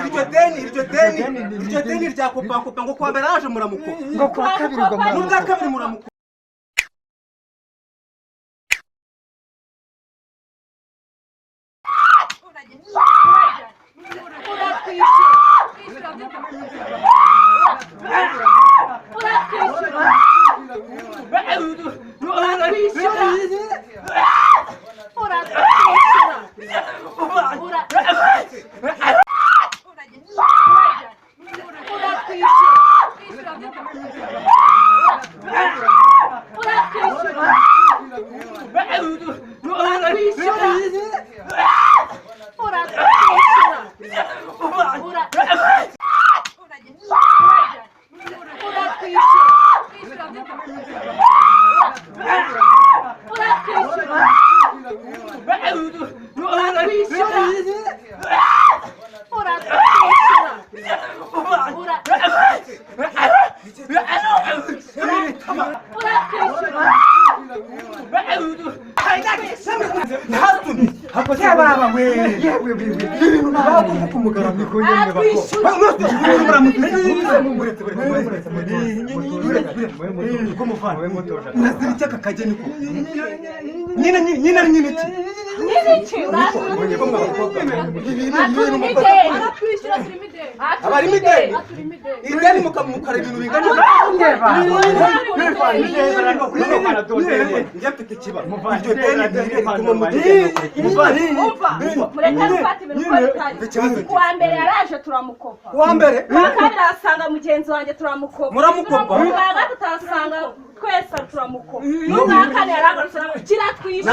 iryo deni rya kopa ngo kwa mbere aje muramuko ngo kwa kabiri ngo muramuko n'ubwa kabiri muramuko kuwa mbere yaraje turamukopa kuwa mbere kandi asanga mugenzi wanjye turamukopa muramukopa mubaga tutasanga twese turamukopa n'ubwa kane yaragarutse kiratwisha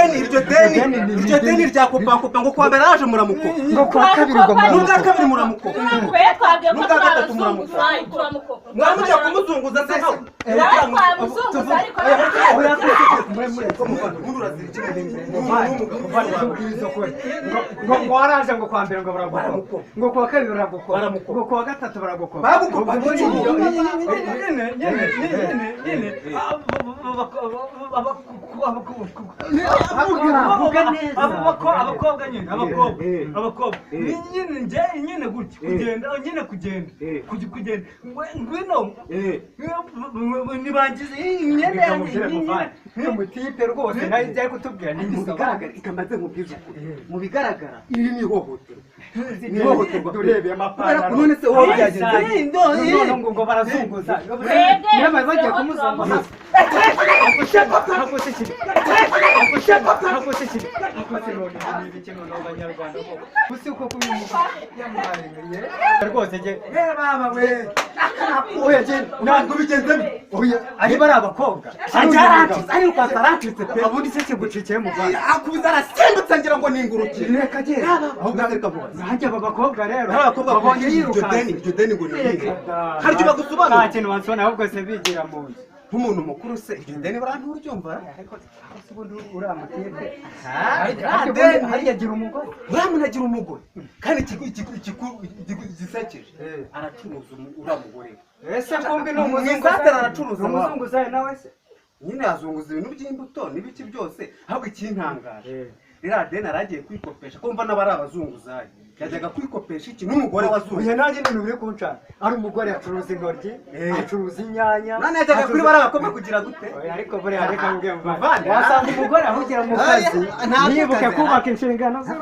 iryo deni rya kopa ngo kwa mbere aje muramuko ngo kwa kabiri ngo n'ubwa kabiri muramuko twabwiye ko twabazunguza turamukopa mwamugiye kumuzunguza se twamuzunguza ariko ngo waraje ngo kwa mbere ngo baragukopa ngo kwa kabiri baragukopa ngo kwa gatatu baragukopa bagukopa abakobwa nyine gutya kugenda ngwino nibangize imyenda yanjye mutipe rwose nayo ijya kutubwira mubigaragara ikamaze mu bigaragara iri ni ihohoterwa turebeye amapantaro none se wowe byagenze none ngo barazunguza niyo bagiye kumuzunguza rwose je baba we oya je ntabwo bigenze ari bari abakobwa ari ukasaratitse pe abundi se kigucikiye mu Rwanda akubiza arasimbutse ngira ngo ningurukire reka je ahubwo areka vuba nanjye aba bakobwa rero abakobwa babonye yiruka iryo deni ngo nihe haryo bagusobanura nta kintu bansona ahubwo se bigira mu nzu nk'umuntu mukuru se iryo deni barantu uryumva ariko ubundi uramutiye hariya agira umugore uramunagira umugore kandi gisekeje aracuruza uramugore ese kumbi ni umuzunguzayi nawe se nyine yazunguza ibintu by'imbuto n'ibiki byose ahubwo ikintangaje ririya deni aragiye kwikopesha kumva n'abari abazunguzayi yajyaga kwikopesha iki n'umugore wazunguye nanjye n'ibintu biri kuncana ari umugore acuruza intoryi acuruza inyanya none yajyaga kuri bari abakobwa kugira gute ariko buriya reka mbwira wasanga umugore ahugira mu kazi ntiyibuke kubaka inshingano ze